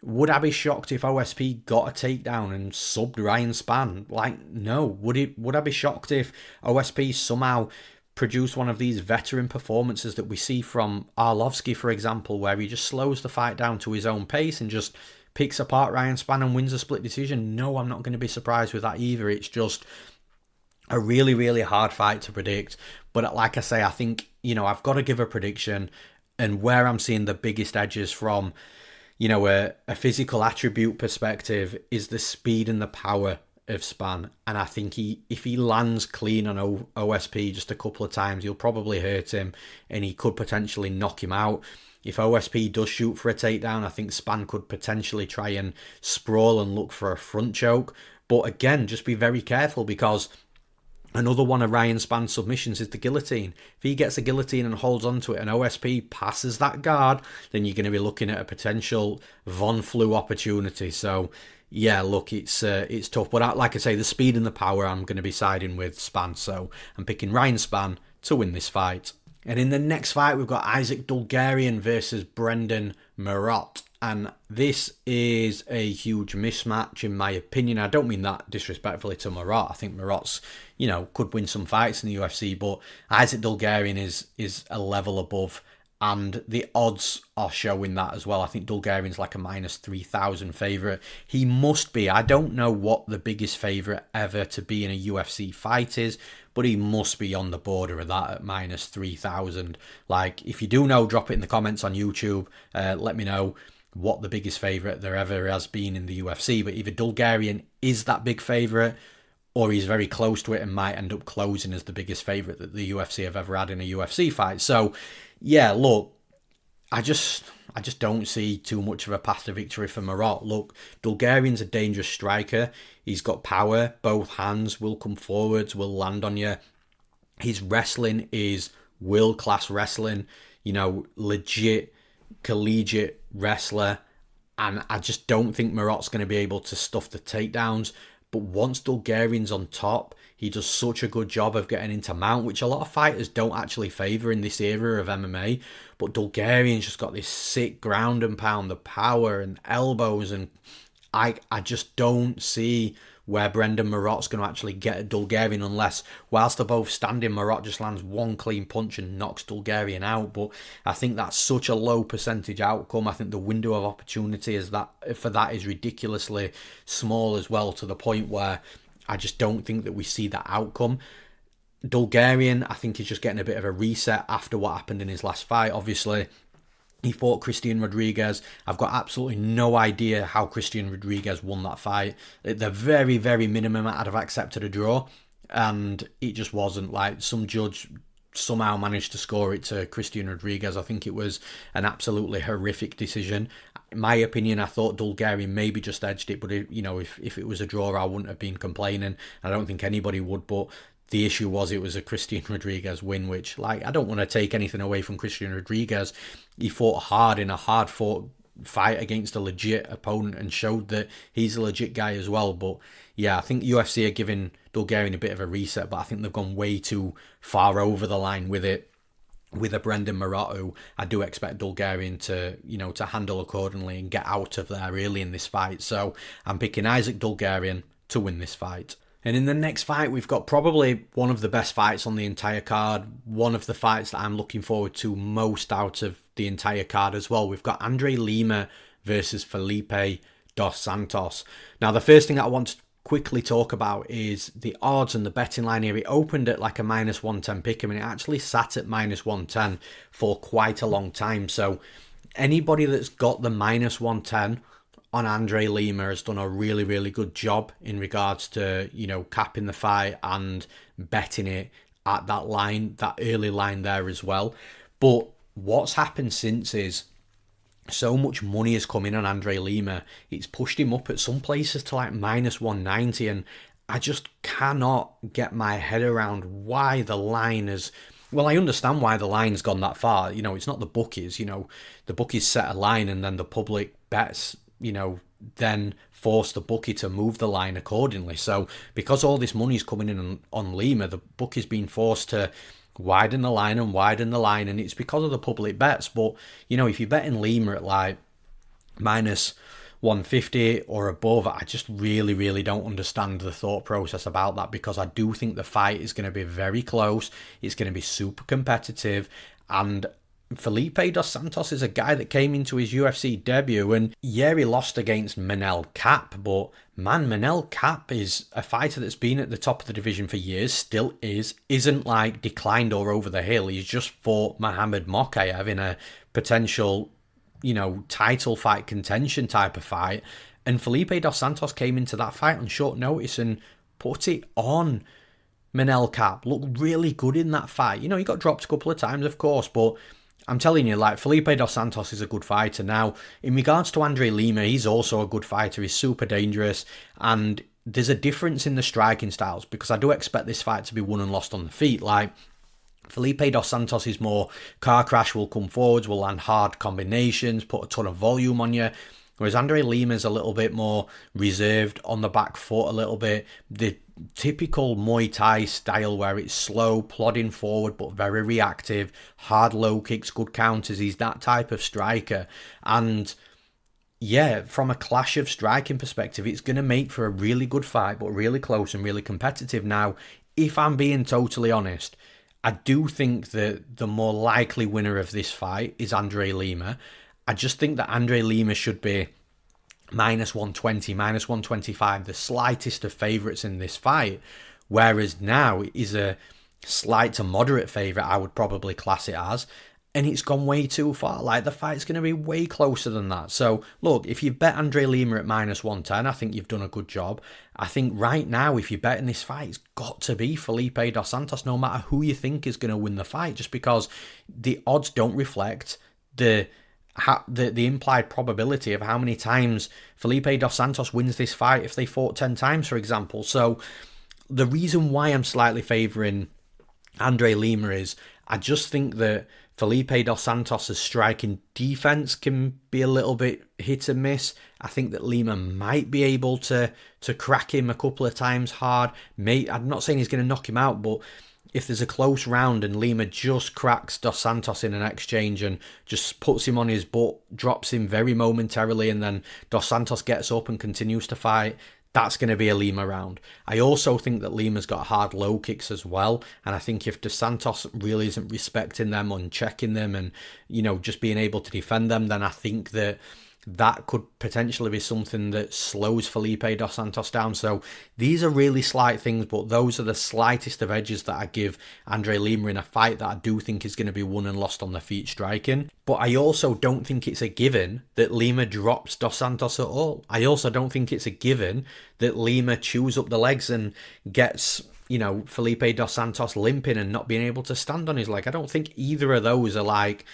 would I be shocked if OSP got a takedown and subbed Ryan Spann? Like, no. Would I be shocked if OSP somehow produce one of these veteran performances that we see from Arlovsky, for example, where he just slows the fight down to his own pace and just picks apart Ryan Spann and wins a split decision? No, I'm not going to be surprised with that either. It's just a really, really hard fight to predict. But like I say, I think, I've got to give a prediction, and where I'm seeing the biggest edges from, a physical attribute perspective is the speed and the power of Spann. And I think if he lands clean on OSP just a couple of times, he'll probably hurt him and he could potentially knock him out. If OSP does shoot for a takedown, I think Spann could potentially try and sprawl and look for a front choke. But again, just be very careful, because another one of Ryan Spann's submissions is the guillotine. If he gets a guillotine and holds onto it and OSP passes that guard, then you're going to be looking at a potential Von Flue opportunity. So yeah, look, it's tough. But like I say, the speed and the power, I'm going to be siding with Spann. So I'm picking Ryan Spann to win this fight. And in the next fight, we've got Isaac Dulgarian versus Brendon Marotte. And this is a huge mismatch, in my opinion. I don't mean that disrespectfully to Marotte. I think Marotte's, could win some fights in the UFC. But Isaac Dulgarian is a level above, and the odds are showing that as well. I think Dulgarian's like a minus 3,000 favourite. He must be. I don't know what the biggest favourite ever to be in a UFC fight is, but he must be on the border of that at minus 3,000. Like, if you do know, drop it in the comments on YouTube. Let me know what the biggest favourite there ever has been in the UFC. But either Dulgarian is that big favourite, or he's very close to it and might end up closing as the biggest favourite that the UFC have ever had in a UFC fight. So yeah, look, I just don't see too much of a path to victory for Marotte. Look, Dulgarian's a dangerous striker. He's got power. Both hands will come forwards, will land on you. His wrestling is world-class wrestling. Legit collegiate wrestler. And I just don't think Marotte's going to be able to stuff the takedowns. But once Dulgarian's on top, he does such a good job of getting into mount, which a lot of fighters don't actually favour in this era of MMA. But Dulgarian's just got this sick ground and pound, the power and elbows, and I just don't see where Brendon Marotte's going to actually get at Dulgarian, unless whilst they're both standing, Marotte just lands one clean punch and knocks Dulgarian out. But I think that's such a low percentage outcome. I think the window of opportunity for that is ridiculously small as well, to the point where I just don't think that we see that outcome. Dulgarian, I think, is just getting a bit of a reset after what happened in his last fight. Obviously, he fought Christian Rodriguez. I've got absolutely no idea how Christian Rodriguez won that fight. At the very, very minimum, I'd have accepted a draw. And it just wasn't. Like, some judge somehow managed to score it to Christian Rodriguez. I think it was an absolutely horrific decision. In my opinion, I thought Dulgarian maybe just edged it. But, if it was a draw, I wouldn't have been complaining. I don't think anybody would. But the issue was it was a Christian Rodriguez win, which, like, I don't want to take anything away from Christian Rodriguez. He fought hard in a hard-fought fight against a legit opponent and showed that he's a legit guy as well. But yeah, I think UFC are giving Dulgarian a bit of a reset, but I think they've gone way too far over the line with it. With a Brendon Marotte, who I do expect Dulgarian to handle accordingly and get out of there early in this fight. So I'm picking Isaac Dulgarian to win this fight. And in the next fight, we've got probably one of the best fights on the entire card. One of the fights that I'm looking forward to most out of the entire card as well. We've got Andrade Lima versus Felipe dos Santos. Now, the first thing I want to quickly talk about is the odds and the betting line here. It opened at like a -110 pick'em, and it actually sat at -110 for quite a long time. So anybody that's got the -110 on Andrade Lima has done a really, really good job in regards to, capping the fight and betting it at that line, that early line there as well. But what's happened since is so much money has come in on Andrade Lima. It's pushed him up at some places to like -190, and I just cannot get my head around why the line is. Well, I understand why the line's gone that far. It's not the bookies. The bookies set a line and then the public bets, then force the bookie to move the line accordingly. So because all this money's coming in on Lima, the bookie's been forced to widen the line, and it's because of the public bets. But if you're betting Lima at like -150 or above, I just really, really don't understand the thought process about that, because I do think the fight is going to be very close. It's going to be super competitive, and Felipe dos Santos is a guy that came into his UFC debut, and yeah, he lost against Manel Kape, but man, Manel Kape is a fighter that's been at the top of the division for years, still isn't like declined or over the hill. He's just fought Muhammad Mokaev in a potential, title fight contention type of fight, and Felipe dos Santos came into that fight on short notice and put it on Manel Kape. Looked really good in that fight. He got dropped a couple of times, of course, but I'm telling you, like, Felipe dos Santos is a good fighter. Now, in regards to Andrade Lima, he's also a good fighter. He's super dangerous, and there's a difference in the striking styles, because I do expect this fight to be won and lost on the feet. Like, Felipe dos Santos is more car crash, will come forwards, will land hard combinations, put a ton of volume on you. Whereas Andrade Lima is a little bit more reserved, on the back foot a little bit. The typical Muay Thai style where it's slow, plodding forward, but very reactive, hard low kicks, good counters. He's that type of striker. And yeah, from a clash of striking perspective, it's going to make for a really good fight, but really close and really competitive. Now, if I'm being totally honest, I do think that the more likely winner of this fight is Andrade Lima. I just think that Andrade Lima should be -120, -125, the slightest of favourites in this fight. Whereas now is a slight to moderate favourite, I would probably class it as. And it's gone way too far. Like, the fight's going to be way closer than that. So, look, if you bet Andrade Lima at -110, I think you've done a good job. I think right now, if you're betting this fight, it's got to be Felipe dos Santos, no matter who you think is going to win the fight, just because the odds don't reflect the implied probability of how many times Felipe dos Santos wins this fight if they fought 10 times, for example. So the reason why I'm slightly favouring Andrade Lima is I just think that Felipe dos Santos' striking defense can be a little bit hit and miss. I think that Lima might be able to crack him a couple of times hard. I'm not saying he's going to knock him out, but if there's a close round and Lima just cracks dos Santos in an exchange and just puts him on his butt, drops him very momentarily, and then dos Santos gets up and continues to fight, that's going to be a Lima round. I also think that Lima's got hard low kicks as well, and I think if dos Santos really isn't respecting them, unchecking them, and just being able to defend them, then I think that could potentially be something that slows Felipe dos Santos down. So these are really slight things, but those are the slightest of edges that I give Andrade Lima in a fight that I do think is going to be won and lost on the feet striking. But I also don't think it's a given that Lima drops dos Santos at all. I also don't think it's a given that Lima chews up the legs and gets Felipe dos Santos limping and not being able to stand on his leg. I don't think either of those are like,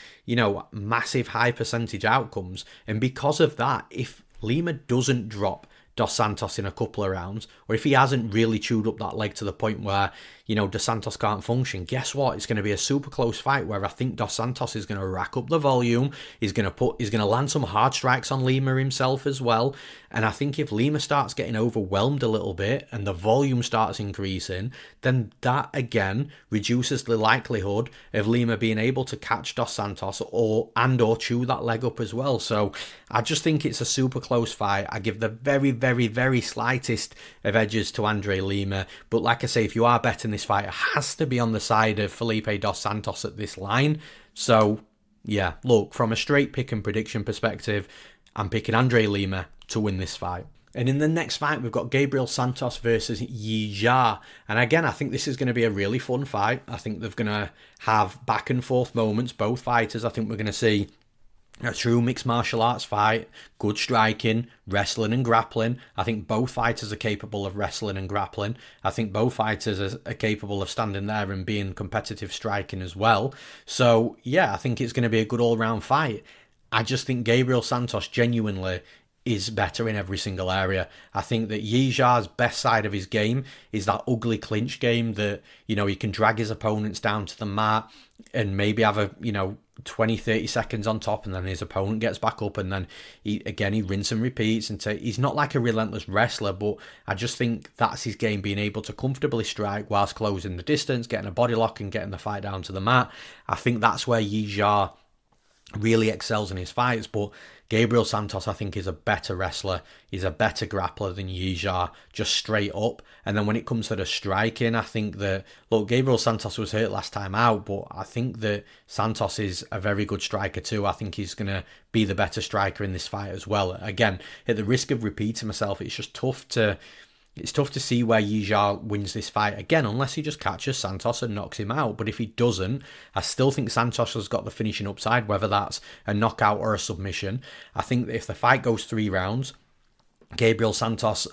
massive high percentage outcomes. And because of that, if Lima doesn't drop dos Santos in a couple of rounds, or if he hasn't really chewed up that leg to the point where, dos Santos can't function, guess what? It's going to be a super close fight where I think dos Santos is going to rack up the volume. He's going to land some hard strikes on Lima himself as well. And I think if Lima starts getting overwhelmed a little bit and the volume starts increasing, then that again reduces the likelihood of Lima being able to catch dos Santos or chew that leg up as well. So I just think it's a super close fight. I give the very, very, very slightest of edges to Andrade Lima. But like I say, if you are betting this fight, it has to be on the side of Felipe dos Santos at this line. So yeah, look, from a straight pick and prediction perspective, I'm picking Andre Lima to win this fight. And in the next fight, we've got Gabriel Santos versus Yizha. And again, I think this is going to be a really fun fight. I think they're going to have back and forth moments, both fighters. I think we're going to see a true mixed martial arts fight, good striking, wrestling and grappling. I think both fighters are capable of wrestling and grappling. I think both fighters are capable of standing there and being competitive striking as well. So, yeah, I think it's going to be a good all-round fight. I just think Gabriel Santos genuinely is better in every single area. I think that Yizha's best side of his game is that ugly clinch game that, you know, he can drag his opponents down to the mat and maybe have a, 20, 30 seconds on top, and then his opponent gets back up, and then he rinse and repeats. And he's not like a relentless wrestler, but I just think that's his game, being able to comfortably strike whilst closing the distance, getting a body lock and getting the fight down to the mat. I think that's where Yizha really excels in his fights, but Gabriel Santos, I think, is a better wrestler. He's a better grappler than Yizha, just straight up. And then when it comes to the striking, I think that, look, Gabriel Santos was hurt last time out, but I think that Santos is a very good striker too. I think he's going to be the better striker in this fight as well. Again, at the risk of repeating myself, it's just tough to see where Yizha wins this fight again, unless he just catches Santos and knocks him out. But if he doesn't, I still think Santos has got the finishing upside, whether that's a knockout or a submission. I think that if the fight goes 3 rounds, Gabriel Santos,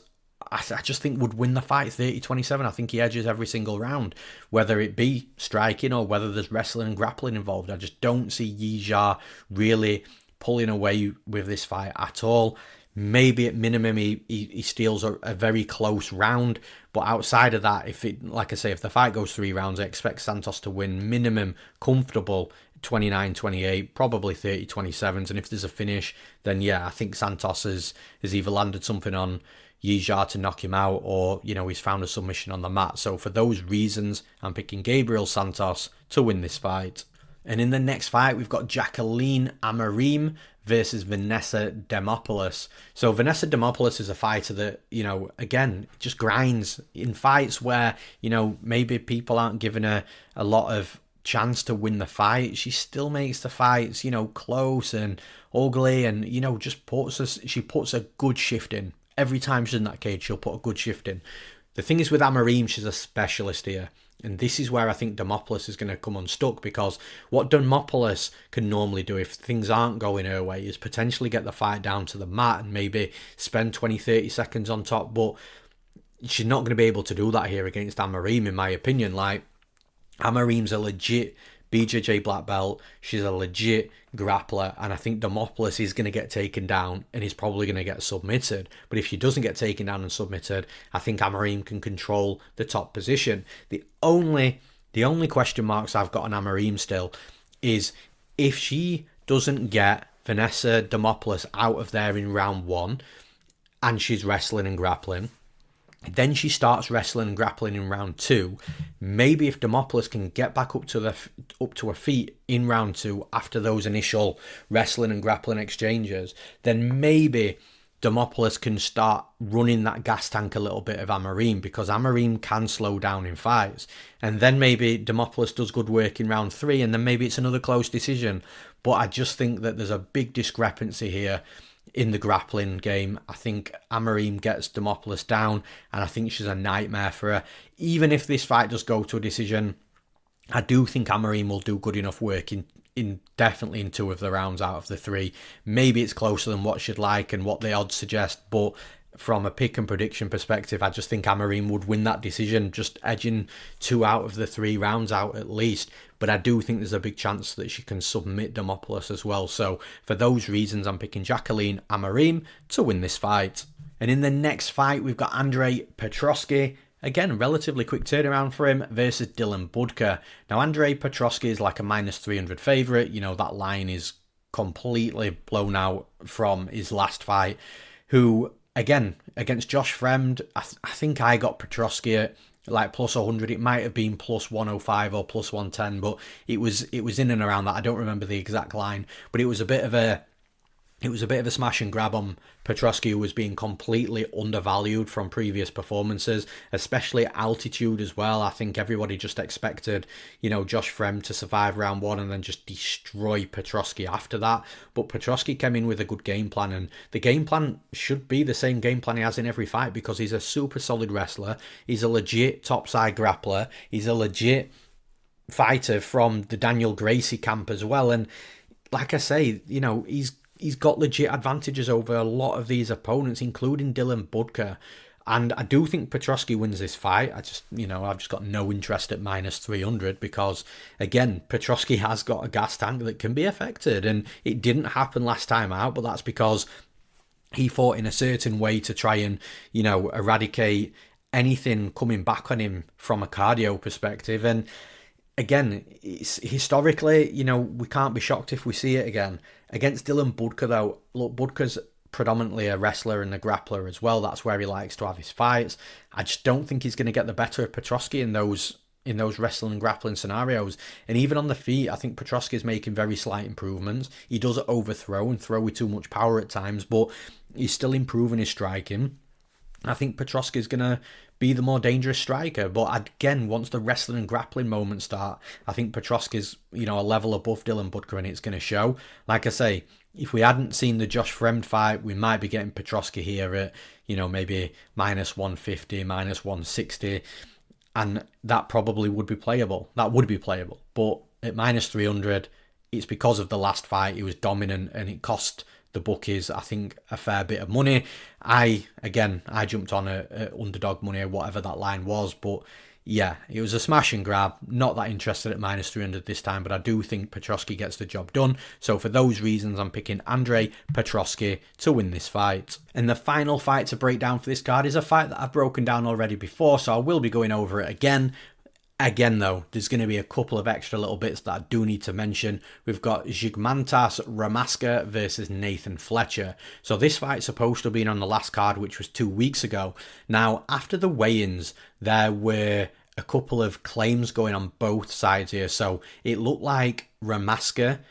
I just think, would win the fight 30-27. I think he edges every single round, whether it be striking or whether there's wrestling and grappling involved. I just don't see Yizha really pulling away with this fight at all. Maybe at minimum he steals a very close round, but outside of that, if the fight goes 3 rounds, I expect Santos to win minimum comfortable 29-28, probably 30-27s, and if there's a finish, then yeah, I think Santos has either landed something on Yizha to knock him out, or he's found a submission on the mat. So for those reasons, I'm picking Gabriel Santos to win this fight. And in the next fight, we've got Jaqueline Amorim versus Vanessa Demopoulos. So Vanessa Demopoulos is a fighter that, again, just grinds in fights where, maybe people aren't giving her a lot of chance to win the fight. She still makes the fights, close and ugly, and, she puts a good shift in. Every time she's in that cage, she'll put a good shift in. The thing is with Amorim, she's a specialist here. And this is where I think Demopoulos is going to come unstuck, because what Demopoulos can normally do if things aren't going her way is potentially get the fight down to the mat and maybe spend 20-30 seconds on top. But she's not going to be able to do that here against Amorim, in my opinion. Like, Amorim's a legit BJJ black belt. She's a legit grappler, and I think Demopoulos is going to get taken down and is probably going to get submitted. But if she doesn't get taken down and submitted, I think Amorim can control the top position. The only question marks I've got on Amorim still is if she doesn't get Vanessa Demopoulos out of there in round 1 and she's wrestling and grappling, then she starts wrestling and grappling in round 2. Maybe if Demopoulos can get back up to her feet in round 2 after those initial wrestling and grappling exchanges, then maybe Demopoulos can start running that gas tank a little bit of Amorim, because Amorim can slow down in fights. And then maybe Demopoulos does good work in round 3, and then maybe it's another close decision. But I just think that there's a big discrepancy here in the grappling game. I think Amorim gets Demopoulos down, and I think she's a nightmare for her. Even if this fight does go to a decision, I do think Amorim will do good enough work in definitely in 2 of the rounds out of the 3. Maybe it's closer than what she'd like and what the odds suggest, but from a pick and prediction perspective, I just think Amorim would win that decision, just edging 2 out of the 3 rounds out at least. But I do think there's a big chance that she can submit Demopoulos as well. So for those reasons, I'm picking Jaqueline Amorim to win this fight. And in the next fight, we've got Andrade Petroski. Again, relatively quick turnaround for him versus Dylan Budka. Now, Andrade Petroski is like a -300 favourite. That line is completely blown out from his last fight. Who, again, against Josh Fremd, I think I got Petroski at like plus 100. It might have been plus 105 or plus 110, but it was in and around that. I don't remember the exact line, but it was a bit of a It was a bit of a smash and grab on Petroski, who was being completely undervalued from previous performances, especially at altitude as well. I think everybody just expected, Josh Frem to survive round one and then just destroy Petroski after that. But Petroski came in with a good game plan, and the game plan should be the same game plan he has in every fight, because he's a super solid wrestler. He's a legit topside grappler. He's a legit fighter from the Daniel Gracie camp as well. And like I say, he's got legit advantages over a lot of these opponents, including Dylan Budka. And I do think Petroski wins this fight. I've just got no interest at -300 because, again, Petroski has got a gas tank that can be affected. And it didn't happen last time out, but that's because he fought in a certain way to try and, eradicate anything coming back on him from a cardio perspective. And again, historically, we can't be shocked if we see it again. Against Dylan Budka, though, look, Budka's predominantly a wrestler and a grappler as well. That's where he likes to have his fights. I just don't think he's going to get the better of Petroski in those wrestling and grappling scenarios. And even on the feet, I think Petroski is making very slight improvements. He does overthrow and throw with too much power at times, but he's still improving his striking. I think Petroski is going to be the more dangerous striker. But again, once the wrestling and grappling moments start, I think Petroski's, a level above Dylan Budka, and it's going to show. Like I say, if we hadn't seen the Josh Fremd fight, we might be getting Petroski here at, maybe -150, -160. And that probably would be playable. That would be playable. But at -300, it's because of the last fight. He was dominant and it cost the bookies, I think, a fair bit of money. I jumped on a underdog money or whatever that line was, but yeah, it was a smash and grab. Not that interested at -300 this time, but I do think Petroski gets the job done. So for those reasons, I'm picking Andrade Petroski to win this fight. And the final fight to break down for this card is a fight that I've broken down already before, so I will be going over it again. Again, though, there's going to be a couple of extra little bits that I do need to mention. We've got Zygmantas Ramaska versus Nathan Fletcher. So this fight's supposed to have been on the last card, which was 2 weeks ago. Now, after the weigh-ins, there were a couple of claims going on both sides here. So it looked like Ramaska,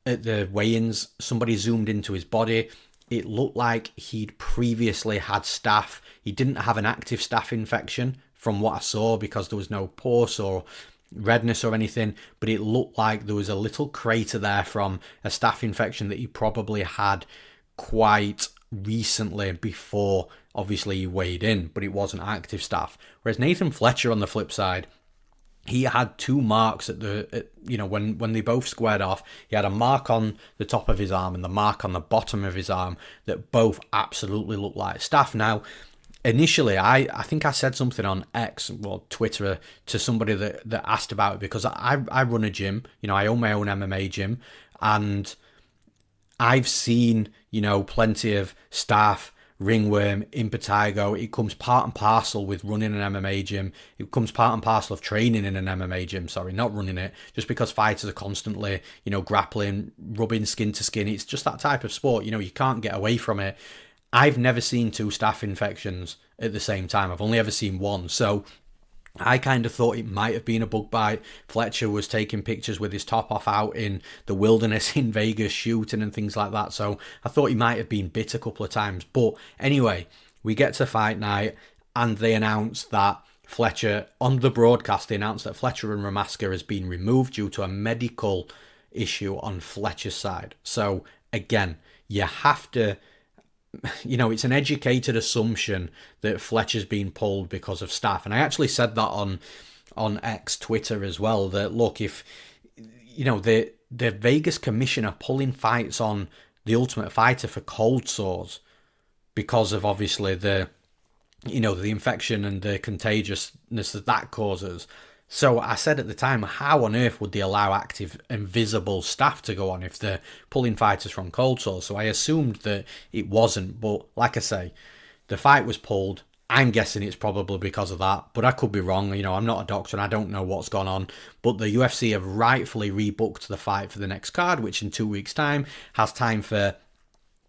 at the weigh-ins, somebody zoomed into his body. It looked like he'd previously had staph. He didn't have an active staph infection, from what I saw, because there was no pus or redness or anything, but it looked like there was a little crater there from a staph infection that he probably had quite recently before, obviously, he weighed in, but it wasn't active staph. Whereas Nathan Fletcher, on the flip side, he had two marks at when they both squared off. He had a mark on the top of his arm and the mark on the bottom of his arm that both absolutely looked like staph. Now, initially, I think I said something on X or Twitter to somebody that asked about it, because I run a gym. I own my own MMA gym, and I've seen, plenty of staph, ringworm, impetigo. It comes part and parcel with running an MMA gym. It comes part and parcel of training in an MMA gym. Sorry, not running it. Just because fighters are constantly, grappling, rubbing skin to skin. It's just that type of sport. You can't get away from it. I've never seen two staph infections at the same time. I've only ever seen one. So I kind of thought it might have been a bug bite. Fletcher was taking pictures with his top off out in the wilderness in Vegas, shooting and things like that. So I thought he might have been bit a couple of times. But anyway, we get to fight night and they announced that Fletcher, on the broadcast, they announced that Fletcher and Ramaska has been removed due to a medical issue on Fletcher's side. So again, you have to... it's an educated assumption that Fletcher's been pulled because of staph. And I actually said that on X Twitter as well, that look, if the Vegas commissioner pulling fights on the Ultimate Fighter for cold sores because of obviously the infection and the contagiousness that causes. So I said at the time, how on earth would they allow active and visible staph to go on if they're pulling fighters from cold sores? So I assumed that it wasn't, but like I say, the fight was pulled. I'm guessing it's probably because of that, but I could be wrong. I'm not a doctor and I don't know what's gone on, but the UFC have rightfully rebooked the fight for the next card, which in 2 weeks' time has time for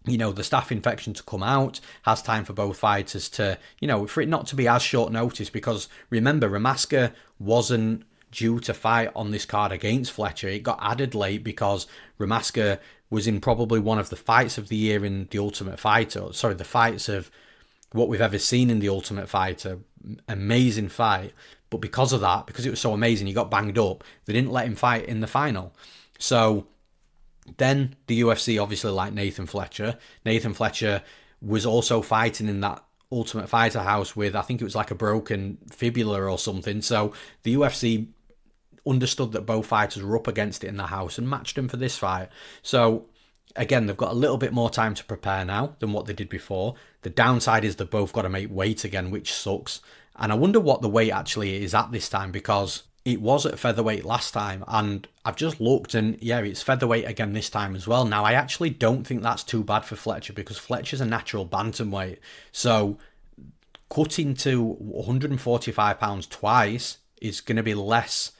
the staph infection to come out, has time for both fighters to, for it not to be as short notice, because remember, Ramaska wasn't due to fight on this card against Fletcher. It got added late because Ramaska was in probably one of the fights of the year in The Ultimate Fighter. Sorry, the fights of what we've ever seen in The Ultimate Fighter. Amazing fight. But because of that, because it was so amazing, he got banged up, they didn't let him fight in the final. So then the UFC obviously liked Nathan Fletcher. Nathan Fletcher was also fighting in that Ultimate Fighter house with, I think it was like a broken fibula or something. So the UFC understood that both fighters were up against it in the house and matched him for this fight. So again, they've got a little bit more time to prepare now than what they did before. The downside is they've both got to make weight again, which sucks. And I wonder what the weight actually is at this time, because it was at featherweight last time, and I've just looked, and yeah, it's featherweight again this time as well. Now, I actually don't think that's too bad for Fletcher, because Fletcher's a natural bantamweight. So cutting to 145 pounds twice is going to be less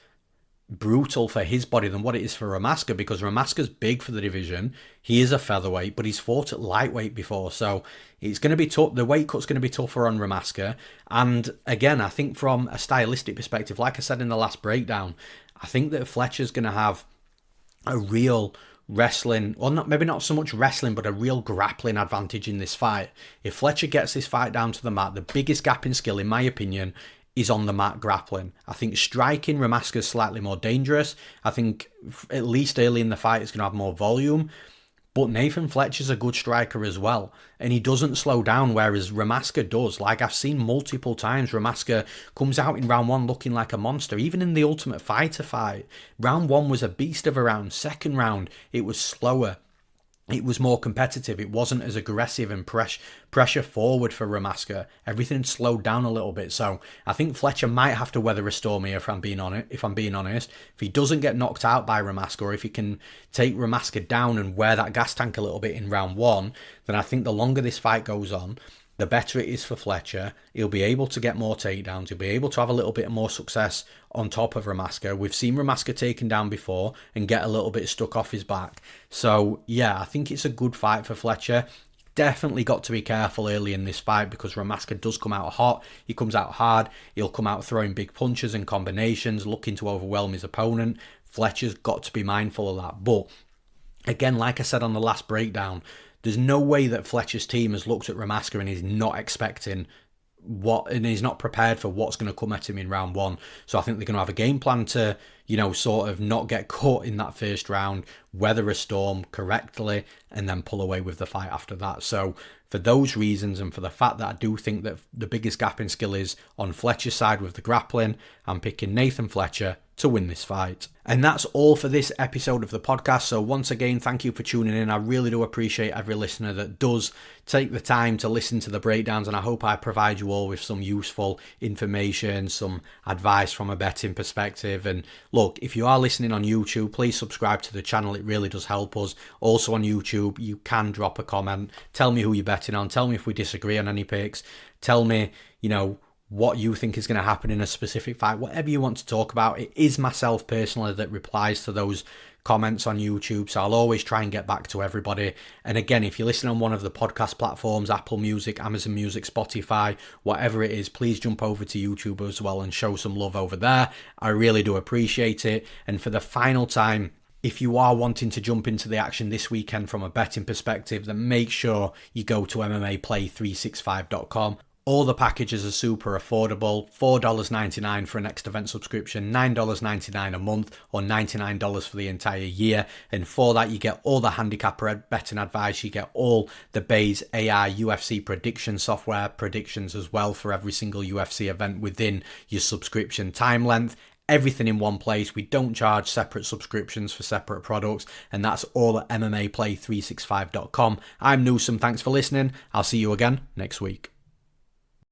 brutal for his body than what it is for Ramaska, because Ramaska's big for the division. He is a featherweight, but he's fought at lightweight before, so it's going to be tough. The weight cut's going to be tougher on Ramaska. And again, I think from a stylistic perspective, like I said in the last breakdown, I think that Fletcher's going to have a real wrestling, or not, maybe not so much wrestling, but a real grappling advantage in this fight. If Fletcher gets this fight down to the mat, the biggest gap in skill, in my opinion, is on the mat grappling. I think striking Ramaska's slightly more dangerous. I think at least early in the fight it's going to have more volume. But Nathan Fletcher's a good striker as well, and he doesn't slow down, whereas Ramaska does. Like, I've seen multiple times Ramaska comes out in round one looking like a monster. Even in the Ultimate Fighter fight, round one was a beast of a round. Second round, it was slower. It was more competitive. It wasn't as aggressive and pressure forward for Ramaska. Everything slowed down a little bit. So I think Fletcher might have to weather a storm here, if I'm being honest. If he doesn't get knocked out by Ramaska, or if he can take Ramaska down and wear that gas tank a little bit in round one, then I think the longer this fight goes on, the better it is for Fletcher. He'll be able to get more takedowns. He'll be able to have a little bit more success on top of Ramaska. We've seen Ramaska taken down before and get a little bit stuck off his back. So, yeah, I think it's a good fight for Fletcher. Definitely got to be careful early in this fight, because Ramaska does come out hot. He comes out hard. He'll come out throwing big punches and combinations, looking to overwhelm his opponent. Fletcher's got to be mindful of that. But, again, like I said on the last breakdown, there's no way that Fletcher's team has looked at Ramaska and is not expecting and he's not prepared for what's going to come at him in round one. So I think they're going to have a game plan to, sort of not get caught in that first round, weather a storm correctly, and then pull away with the fight after that. So for those reasons, and for the fact that I do think that the biggest gap in skill is on Fletcher's side with the grappling, I'm picking Nathan Fletcher to win this fight. And that's all for this episode of the podcast. So once again, thank you for tuning in. I really do appreciate every listener that does take the time to listen to the breakdowns, and I hope I provide you all with some useful information, some advice from a betting perspective. And look, if you are listening on YouTube, please subscribe to the channel. It really does help us. Also on YouTube, you can drop a comment. Tell me who you're betting on. Tell me if we disagree on any picks. Tell me, what you think is going to happen in a specific fight, whatever you want to talk about. It is myself personally that replies to those comments on YouTube, so I'll always try and get back to everybody. And again, if you listen on one of the podcast platforms, Apple Music, Amazon Music, Spotify, whatever it is, please jump over to YouTube as well and show some love over there. I really do appreciate it. And for the final time, if you are wanting to jump into the action this weekend from a betting perspective, then make sure you go to MMAplay365.com. All the packages are super affordable. $4.99 for a next event subscription, $9.99 a month, or $99 for the entire year. And for that, you get all the handicapper betting advice. You get all the Bayes AI UFC prediction software predictions as well for every single UFC event within your subscription time length. Everything in one place. We don't charge separate subscriptions for separate products, and that's all at MMAplay365.com. I'm Newsome. Thanks for listening. I'll see you again next week.